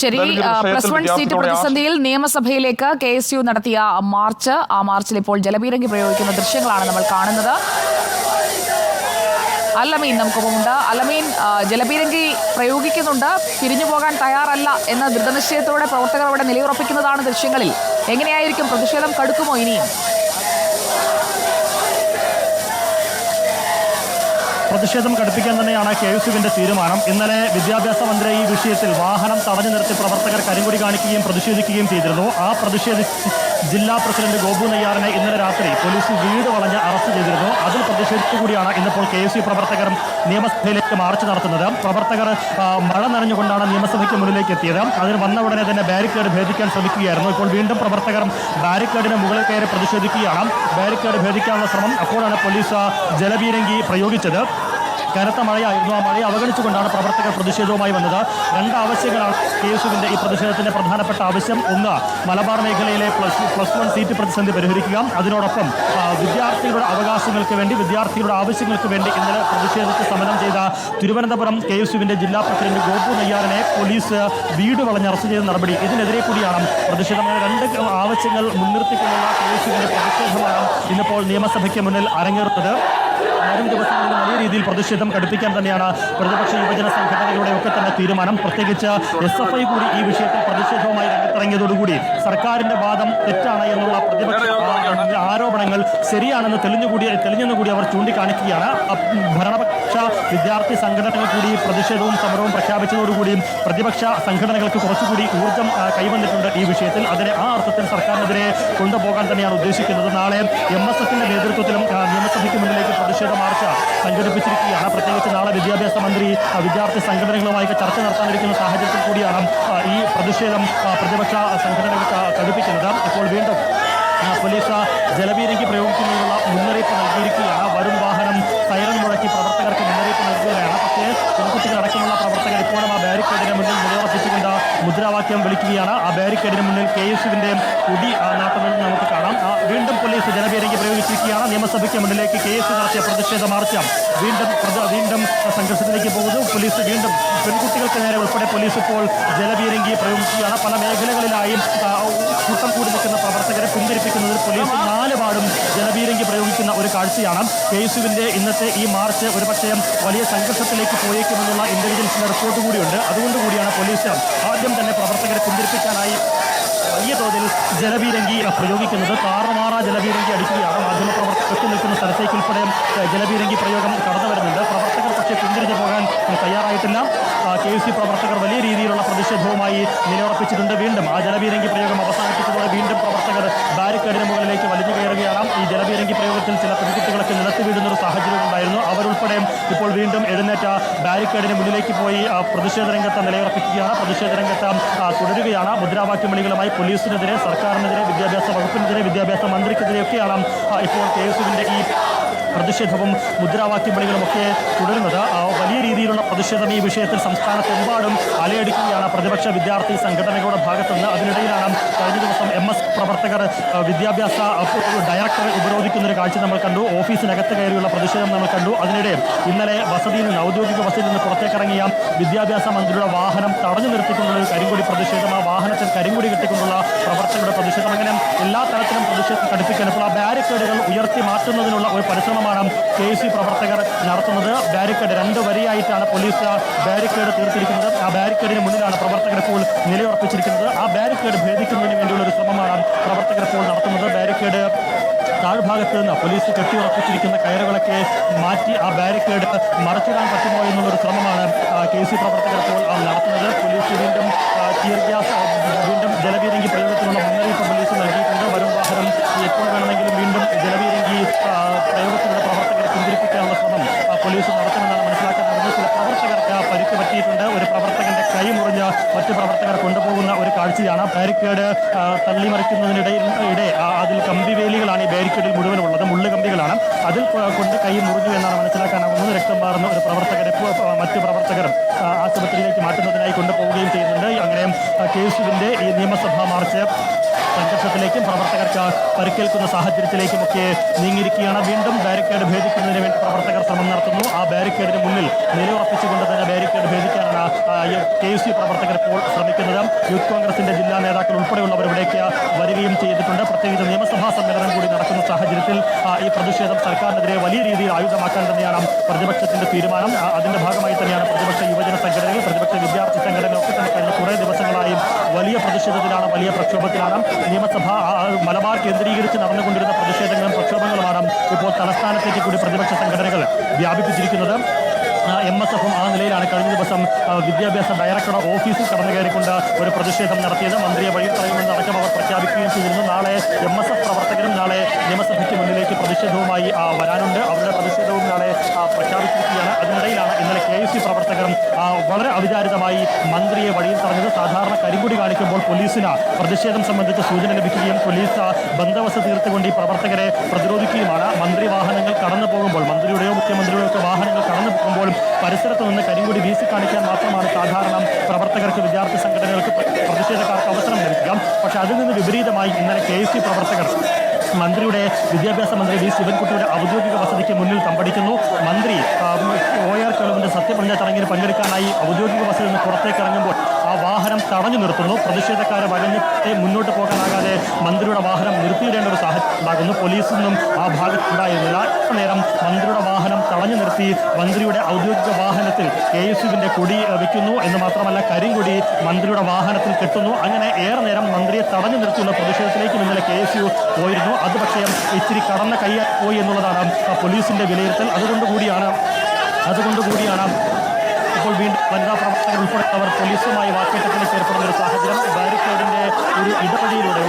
ശരി, +1 സീറ്റ് പ്രതിസന്ധിയിൽ നിയമസഭയിലേക്ക് KSU നടത്തിയ മാർച്ച്, ആ മാർച്ചിൽ ഇപ്പോൾ ജലപീരങ്കി പ്രയോഗിക്കുന്ന ദൃശ്യങ്ങളാണ് നമ്മൾ കാണുന്നത്. അല്ലമീൻ നമുക്കൊപ്പമുണ്ട്. അല്ലമീൻ, ജലപീരങ്കി പ്രയോഗിക്കുന്നുണ്ട്, പിരിഞ്ഞു പോകാൻ തയ്യാറല്ല എന്ന ദൃഢനിശ്ചയത്തോടെ പ്രവർത്തകർ അവിടെ നിലയുറപ്പിക്കുന്നതാണ് ദൃശ്യങ്ങളിൽ. എങ്ങനെയായിരിക്കും പ്രതിഷേധം? കടുക്കുമോ ഇനിയും? പ്രതിഷേധം കടുപ്പിക്കാൻ തന്നെയാണ് KSUവിന്റെ തീരുമാനം. ഇന്നലെ വിദ്യാഭ്യാസ മന്ത്രി ഈ വിഷയത്തിൽ വാഹനം തടഞ്ഞു നിർത്തി പ്രവർത്തകർ കരിങ്കൊടി കാണിക്കുകയും പ്രതിഷേധിക്കുകയും ചെയ്തിരുന്നു. ആ ജില്ലാ പ്രസിഡന്റ് ഗോപു നെയ്യാറിനെ ഇന്നലെ രാത്രി പോലീസ് വീട് വളഞ്ഞ് അറസ്റ്റ് ചെയ്തിരുന്നു. അതിൽ പ്രതിഷേധിച്ചുകൂടിയാണ് ഇന്നിപ്പോൾ KSU പ്രവർത്തകർ നിയമസഭയിലേക്ക് മാർച്ച് നടത്തുന്നത്. പ്രവർത്തകർ മഴ നനഞ്ഞുകൊണ്ടാണ് നിയമസഭയ്ക്ക് മുന്നിലേക്ക് എത്തിയത്. അതിന് വന്ന ഉടനെ തന്നെ ബാരിക്കേഡ് ഭേദിക്കാൻ ശ്രമിക്കുകയായിരുന്നു. ഇപ്പോൾ വീണ്ടും പ്രവർത്തകർ ബാരിക്കേഡിന് മുകളിൽ കയറി പ്രതിഷേധിക്കുകയാണ്. ബാരിക്കേഡ് ഭേദിക്കാനുള്ള ശ്രമം. അപ്പോഴാണ് പോലീസ് ജലപീരങ്കി പ്രയോഗിച്ചത്. കനത്ത മഴയായിരുന്നു. ആ മഴയെ അവഗണിച്ചുകൊണ്ടാണ് പ്രവർത്തകർ പ്രതിഷേധവുമായി വന്നത്. രണ്ട് ആവശ്യങ്ങളാണ് KSUവിന്റെ ഈ പ്രതിഷേധത്തിന്റെ പ്രധാനപ്പെട്ട ആവശ്യം. ഒന്ന്, മലബാർ മേഖലയിലെ +1 സീറ്റ് പ്രതിസന്ധി പരിഹരിക്കുക. അതിനോടൊപ്പം വിദ്യാർത്ഥികളുടെ അവകാശങ്ങൾക്ക് വേണ്ടി, വിദ്യാർത്ഥികളുടെ ആവശ്യങ്ങൾക്ക് വേണ്ടി ഇന്നലെ പ്രതിഷേധിച്ച് സമരം ചെയ്ത തിരുവനന്തപുരം KSUവിന്റെ ജില്ലാ പ്രസിഡന്റ് ഗോപു നെയ്യാറിനെ പോലീസ് വീട് വളഞ്ഞ് അറസ്റ്റ് ചെയ്ത നടപടി, ഇതിനെതിരെ കൂടിയാണ് പ്രതിഷേധം. രണ്ട് ആവശ്യങ്ങൾ മുൻനിർത്തിക്കൊണ്ടുള്ള KSUവിന്റെ പ്രതിഷേധമാണ് ഇന്നിപ്പോൾ നിയമസഭയ്ക്ക് മുന്നിൽ അരങ്ങേറുന്നത്. വരും ദിവസങ്ങളിൽ വലിയ രീതിയിൽ പ്രതിഷേധം കടുപ്പിക്കാൻ തന്നെയാണ് പ്രതിപക്ഷ യുവജന സംഘടനകളുടെ ഒക്കെ തന്നെ തീരുമാനം. പ്രത്യേകിച്ച് SFI കൂടി ഈ വിഷയത്തിൽ പ്രതിഷേധവുമായി രംഗത്തിറങ്ങിയതോടുകൂടി സർക്കാരിന്റെ വാദം തെറ്റാണ് എന്നുള്ള പ്രതിപക്ഷ ആരോപണങ്ങൾ ശരിയാണെന്ന് തെളിഞ്ഞെന്നുകൂടി അവർ ചൂണ്ടിക്കാണിക്കുകയാണ്. ഭരണപക്ഷ വിദ്യാർത്ഥി സംഘടനകൾ കൂടി പ്രതിഷേധവും സമരവും പ്രഖ്യാപിച്ചതോടുകൂടി പ്രതിപക്ഷ സംഘടനകൾക്ക് കുറച്ചുകൂടി ഊർജ്ജം കൈവന്നിട്ടുണ്ട് ഈ വിഷയത്തിൽ. അതിനെ ആ അർത്ഥത്തിൽ സർക്കാരിനെതിരെ കൊണ്ടുപോകാൻ തന്നെയാണ് ഉദ്ദേശിക്കുന്നത്. നാളെ MSFന്റെ നേതൃത്വത്തിലും നിയമസഭയ്ക്ക് മുന്നിലേക്ക് പ്രതിഷേധ മാർച്ച് സംഘടിപ്പിച്ചിരിക്കുകയാണ്. പ്രത്യേകിച്ച് നാളെ വിദ്യാഭ്യാസ മന്ത്രി വിദ്യാർത്ഥി സംഘടനകളുമായി ചർച്ച നടത്താനിരിക്കുന്ന സാഹചര്യത്തിൽ കൂടിയാണ് ഈ പ്രതിഷേധം പ്രതിപക്ഷ സംഘടനകൾ കടുപ്പിക്കുന്നത്. ഇപ്പോൾ വീണ്ടും പോലീസ് ജലപീരങ്കി പ്രയോഗിക്കുന്നതിനുള്ള മുന്നറിയിപ്പ് നൽകിയിരിക്കുകയാണ്. വരും വാഹനം സൈറൻ മുഴക്കി പ്രവർത്തകർക്ക് മുന്നറിയിപ്പ് നൽകുകയാണ്. പക്ഷേ പെൺകുട്ടികളടക്കമുള്ള പ്രവർത്തകർ ഇപ്പോഴും ആ ബാരിക്കേഡിന് മുന്നിൽ നിലയുറപ്പിച്ചുകൊണ്ട് മുദ്രാവാക്യം വിളിക്കുകയാണ്. ആ ബാരിക്കേഡിന് മുന്നിൽ KSUവിന്റെ കൊടി നാട്ടുന്നത് നമുക്ക് കാണാം. വീണ്ടും പോലീസ് ജലപീരങ്കി പ്രയോഗിച്ചിരിക്കുകയാണ്. നിയമസഭയ്ക്ക് മുന്നിലേക്ക് KSU നടത്തിയ പ്രതിഷേധ മാർച്ച് വീണ്ടും സംഘർഷത്തിലേക്ക് പോകുന്നു. പോലീസ് വീണ്ടും പെൺകുട്ടികൾക്ക് നേരെ ഉൾപ്പെടെ പോലീസ് ഇപ്പോൾ ജലപീരങ്കി പ്രയോഗിക്കുകയാണ്. പല മേഖലകളിലായും കൂട്ടം കൂടി നിൽക്കുന്ന പ്രവർത്തകരെ പിന്തിരിപ്പിക്കുന്നതിൽ പോലീസ് 4 പാടും ജലപീരങ്കി പ്രയോഗിക്കുന്ന ഒരു കാഴ്ചയാണ്. KSUവിന്റെ ഇന്നത്തെ ഈ മാർച്ച് ഒരുപക്ഷെ വലിയ സംഘർഷത്തിലേക്ക് പോയേക്കുമെന്നുള്ള ഇന്റലിജൻസിന്റെ റിപ്പോർട്ട് കൂടിയുണ്ട്. അതുകൊണ്ടുകൂടിയാണ് പോലീസ് ആദ്യം തന്നെ പ്രവർത്തകരെ പിന്തിരിപ്പിക്കാനായി വലിയ തോതിൽ ജലപീരങ്കി പ്രയോഗിക്കുന്നത്. താറുമാറ ജലപീരങ്കി അടിക്കുകയാണ്. മാധ്യമപ്രവർത്തകർ നിൽക്കുന്ന സ്ഥലത്തേക്ക് ഉൾപ്പെടെ ജലപീരങ്കി പ്രയോഗം കടന്നു വരുന്നുണ്ട്. പ്രവർത്തകർ പക്ഷേ പിന്തിരിഞ്ഞു പോകാൻ തയ്യാറായിട്ടില്ല. KSU പ്രവർത്തകർ വലിയ രീതിയിലുള്ള പ്രതിഷേധവുമായി നിലയുറപ്പിച്ചിട്ടുണ്ട്. വീണ്ടും ആ ജലപീരങ്കി പ്രയോഗം അവസാനിപ്പിച്ചതോടെ വീണ്ടും പ്രവർത്തകർ ബാരിക്കേഡിന് മുകളിലേക്ക് വലിഞ്ഞു കയറുകയാണ്. ഈ ജലപീരങ്കി പ്രയോഗത്തിൽ ചില പെൺകുട്ടികളൊക്കെ നിലത്ത് വീഴുന്നൊരു സാഹചര്യം ഉണ്ടായിരുന്നു. അവരുൾപ്പെടെ ഇപ്പോൾ വീണ്ടും എഴുന്നേറ്റ ബാരിക്കേഡിന് മുന്നിലേക്ക് പോയി പ്രതിഷേധ രംഗത്ത് നിലയുറപ്പിക്കുകയാണ്. പ്രതിഷേധ രംഗത്ത് തുടരുകയാണ്. മുദ്രാവാക്യം വിളികളുമായി പോലീസിനെതിരെ, സർക്കാരിനെതിരെ, വിദ്യാഭ്യാസ വകുപ്പിനെതിരെ, വിദ്യാഭ്യാസ മന്ത്രിക്കെതിരെയൊക്കെയാണ് ഇപ്പോൾ KSUവിന്റെ ഈ പ്രതിഷേധവും മുദ്രാവാക്യം വിളികളുമൊക്കെ തുടരുന്നത്. വലിയ രീതിയിലുള്ള പ്രതിഷേധം ഈ വിഷയത്തിൽ സംസ്ഥാനത്തെമ്പാടും അലയടിക്കുകയാണ് പ്രതിപക്ഷ വിദ്യാർത്ഥി സംഘടനകളുടെ ഭാഗത്തുനിന്ന്. അതിനിടയിലാണ് കഴിഞ്ഞ ദിവസം MS പ്രവർത്തകർ വിദ്യാഭ്യാസ ഡയറക്ടറെ ഉപരോധിക്കുന്നൊരു കാഴ്ച നമ്മൾ കണ്ടു. ഓഫീസിനകത്ത് കയറിയുള്ള പ്രതിഷേധം നമ്മൾ കണ്ടു. അതിനിടെ ഇന്നലെ ഔദ്യോഗിക വസതിയിൽ നിന്ന് പുറത്തേക്കിറങ്ങിയ വിദ്യാഭ്യാസ മന്ത്രിയുടെ വാഹനം തടഞ്ഞു നിർത്തിക്കൊണ്ടുള്ള ഒരു കരിങ്കൊടി പ്രതിഷേധം, ആ വാഹനത്തിൽ കരിങ്കൊടി കെട്ടിക്കൊണ്ടുള്ള പ്രവർത്തകരുടെ പ്രതിഷേധം, അങ്ങനെ എല്ലാ തരത്തിലും പ്രതിഷേധം കടുപ്പിക്കാൻ ഇപ്പോൾ ആ ബാരിക്കേഡുകൾ ഉയർത്തി മാറ്റുന്നതിനുള്ള ഒരു പരിശ്രമമാണ് KSU പ്രവർത്തകർ നടത്തുന്നത്. ബാരിക്കേഡ് 2 വരിയായിട്ടാണ് പോലീസ് ബാരിക്കേഡ് തീർത്തിരിക്കുന്നത്. ആ ബാരിക്കേഡിന് മുന്നിലാണ് പ്രവർത്തകർ ഇപ്പോൾ നിലയുറപ്പിച്ചിരിക്കുന്നത്. ആ ബാരിക്കേഡ് ഭേദിക്കുന്നതിന് വേണ്ടിയുള്ള ഒരു ശ്രമമാണ് പ്രവർത്തകർ ഇപ്പോൾ നടത്തുന്നത്. ബാരിക്കേഡ് താഴ്ഭാഗത്ത് നിന്ന് പോലീസ് കെട്ടിയുറപ്പിച്ചിരിക്കുന്ന കയറുകളൊക്കെ മാറ്റി ആ ബാരിക്കേഡ് മറച്ചിടാൻ പറ്റുമോ എന്നുള്ളൊരു ശ്രമമാണ് KSU പ്രവർത്തകർ ഇപ്പോൾ നടത്തുന്നത്. പോലീസ് വീണ്ടും ജലപീരങ്കി പ്രയോഗത്തിനുള്ള മുന്നറിയിപ്പ് പോലീസ് നൽകിയിട്ടുണ്ട്. വരും വാഹനം എപ്പോൾ വേണമെങ്കിലും വീണ്ടും ജലപീരങ്കി പ്രയോഗത്തിലുള്ള പ്രവർത്തകരെ പിന്തിരിപ്പിക്കാനുള്ള ശ്രമം പോലീസ് നടത്തുമെന്നാണ് മനസ്സിലാക്കാനാകുന്നത്. ചില പ്രവർത്തകർക്ക് പരിക്ക് പറ്റിയിട്ടുണ്ട്. ഒരു പ്രവർത്തകന്റെ കൈ മുറിഞ്ഞ് മറ്റ് പ്രവർത്തകർ കൊണ്ടുപോകുന്ന ഒരു കാഴ്ചയാണ്. ബാരിക്കേഡ് തള്ളിമറിക്കുന്നതിനിടെ അതിൽ കമ്പിവേലികളാണ് ഈ ബാരിക്കേഡിൽ മുഴുവനുള്ളത്, മുള്ളുകമ്പികളാണ്. അതിൽ കൊണ്ട് കൈ മുറിഞ്ഞു എന്നാണ് മനസ്സിലാക്കാനാകുന്നത്. രക്തം പാർന്ന ഒരു പ്രവർത്തകരെ മറ്റ് പ്രവർത്തകർ ആശുപത്രിയിലേക്ക് മാറ്റുന്നതിനായി കൊണ്ടുപോവുകയും ചെയ്യുന്നുണ്ട്. അങ്ങനെ KSUവിന്റെ ഈ നിയമസഭാ മാർച്ച് സംഘർഷത്തിലേക്കും പ്രവർത്തകർക്ക് പരിക്കേൽക്കുന്ന സാഹചര്യത്തിലേക്കുമൊക്കെ നീങ്ങിയിരിക്കുകയാണ്. വീണ്ടും ബാരിക്കേഡ് ഭേദിക്കുന്നതിന് വേണ്ടി പ്രവർത്തകർ ശ്രമം നടത്തുന്നു. ആ ബാരിക്കേഡിന് മുന്നിൽ നിലയുറപ്പിച്ചുകൊണ്ട് തന്നെ ബാരിക്കേഡ് ഭേദിക്കാനാണ് KSU പ്രവർത്തകർ ഇപ്പോൾ ശ്രമിക്കുന്നത്. യൂത്ത് കോൺഗ്രസിന്റെ ജില്ലാ നേതാക്കൾ ഉൾപ്പെടെയുള്ളവർ ഇവിടേക്ക് വരികയും ചെയ്തിട്ടുണ്ട്. പ്രത്യേകിച്ച് നിയമസഭാ സമ്മേളനം കൂടി നടക്കുന്ന സാഹചര്യത്തിൽ ഈ പ്രതിഷേധം സർക്കാരിനെതിരെ വലിയ രീതിയിൽ ആയുധമാക്കാൻ തന്നെയാണ് പ്രതിപക്ഷത്തിന്റെ തീരുമാനം. അതിന്റെ ഭാഗമായി തന്നെയാണ് പ്രതിപക്ഷ യുവജന സംഘടനകൾ, പ്രതിപക്ഷ വിദ്യാർത്ഥി സംഘടനകളൊക്കെ തന്നെ കഴിഞ്ഞ കുറേ ദിവസങ്ങളായും വലിയ പ്രതിഷേധത്തിലാണ്, വലിയ പ്രക്ഷോഭത്തിലാണ്. നിയമസഭ മലബാർ കേന്ദ്രീകരിച്ച് നടന്നുകൊണ്ടിരുന്ന പ്രതിഷേധങ്ങളും പ്രക്ഷോഭങ്ങളുമാണ് ഇപ്പോൾ തലസ്ഥാനത്തേക്ക് കൂടി പ്രതിപക്ഷ സംഘടനകൾ വ്യാപിപ്പിച്ചിരിക്കുന്നത്. MSFും ആ നിലയിലാണ് കഴിഞ്ഞ ദിവസം വിദ്യാഭ്യാസ ഡയറക്ടറുടെ ഓഫീസിൽ കടന്നു കയറിക്കൊണ്ട് ഒരു പ്രതിഷേധം നടത്തിയത്. മന്ത്രിയെ വഴി തടയുമെന്ന് അടക്കം അവർ പ്രഖ്യാപിക്കുകയും ചെയ്തിരുന്നു. നാളെ MSF പ്രവർത്തകരും നാളെ നിയമസഭയ്ക്ക് മുന്നിലേക്ക് പ്രതിഷേധവുമായി വരാനുണ്ട്. അവരുടെ പ്രതിഷേധവും നാളെ പ്രഖ്യാപിച്ചിരിക്കുകയാണ്. അതിനിടയിലാണ് ഇന്നലെ KSU പ്രവർത്തകർ വളരെ അവിചാരിതമായി മന്ത്രിയെ വഴിയിൽ തടഞ്ഞത്. സാധാരണ കരിങ്കൊടി കാണിക്കുമ്പോൾ പോലീസിന് പ്രതിഷേധം സംബന്ധിച്ച് സൂചന ലഭിക്കുകയും പോലീസ് ബന്ദോബസ്ത് തീർത്തുകൊണ്ട് ഈ പ്രവർത്തകരെ പ്രതിരോധിക്കുകയുമാണ്. മന്ത്രി വാഹനങ്ങൾ കടന്നു പോകുമ്പോൾ, മന്ത്രിയുടെയോ മുഖ്യമന്ത്രിയുടെയോ ഒക്കെ വാഹനങ്ങൾ കടന്നു പോകുമ്പോൾ പരിസരത്ത് നിന്ന് കരിങ്കൊടി വീശി കാണിക്കാൻ മാത്രമാണ് സാധാരണ പ്രവർത്തകർക്ക്, വിദ്യാർത്ഥി സംഘടനകൾക്ക്, പ്രതിഷേധക്കാർക്ക് അവസരം ലഭിക്കുക. പക്ഷേ അതിൽ നിന്ന് വിപരീതമായി ഇന്നലെ KSU പ്രവർത്തകർ മന്ത്രിയുടെ വിദ്യാഭ്യാസ മന്ത്രി വി ശിവൻകുട്ടിയുടെ ഔദ്യോഗിക വസതിക്ക് മുന്നിൽ തമ്പടിക്കുന്നു. മന്ത്രി OR കേളുവിന്റെ സത്യപ്രതിജ്ഞാ ചടങ്ങിന് പങ്കെടുക്കാനായി ഔദ്യോഗിക വസതിയിൽ നിന്ന് പുറത്തേക്ക് ഇറങ്ങുമ്പോൾ ആ വാഹനം തടഞ്ഞു നിർത്തുന്നു. പ്രതിഷേധക്കാരെ വകഞ്ഞിട്ട് മുന്നോട്ട് പോകാനാകാതെ മന്ത്രിയുടെ വാഹനം നിർത്തിയിടേണ്ട ഒരു സാഹചര്യം ഉണ്ടാകുന്നു. പോലീസൊന്നും ആ ഭാഗത്തുണ്ടായിരുന്നില്ല. നേരം മന്ത്രിയുടെ വാഹനം തടഞ്ഞു നിർത്തി മന്ത്രിയുടെ ഔദ്യോഗിക വാഹനത്തിൽ KSUവിന്റെ കൊടി വയ്ക്കുന്നു. എന്ന് മാത്രമല്ല കരിങ്കൊടി മന്ത്രിയുടെ വാഹനത്തിൽ കെട്ടുന്നു. അങ്ങനെ ഏറെ നേരം മന്ത്രിയെ തടഞ്ഞു നിർത്തിയുള്ള പ്രതിഷേധത്തിലേക്ക് ഇന്നലെ KSU പോയിരുന്നു. അത് പക്ഷേ ഇച്ചിരി കടന്ന കൈ പോയി എന്നുള്ളതാണ് പോലീസിന്റെ വിലയിരുത്തൽ. അതുകൊണ്ടുകൂടിയാണ് ഇപ്പോൾ വീണ്ടും വനിതാ പ്രവർത്തകർ ഉൾപ്പെടെ അവർ പോലീസുമായി വാക്കേറ്റത്തിലേക്ക് ഏർപ്പെടുന്ന ഒരു സാഹചര്യം. ബാരിക്കേഡിന്റെ ഒരു ഇടപെടലിലൂടെ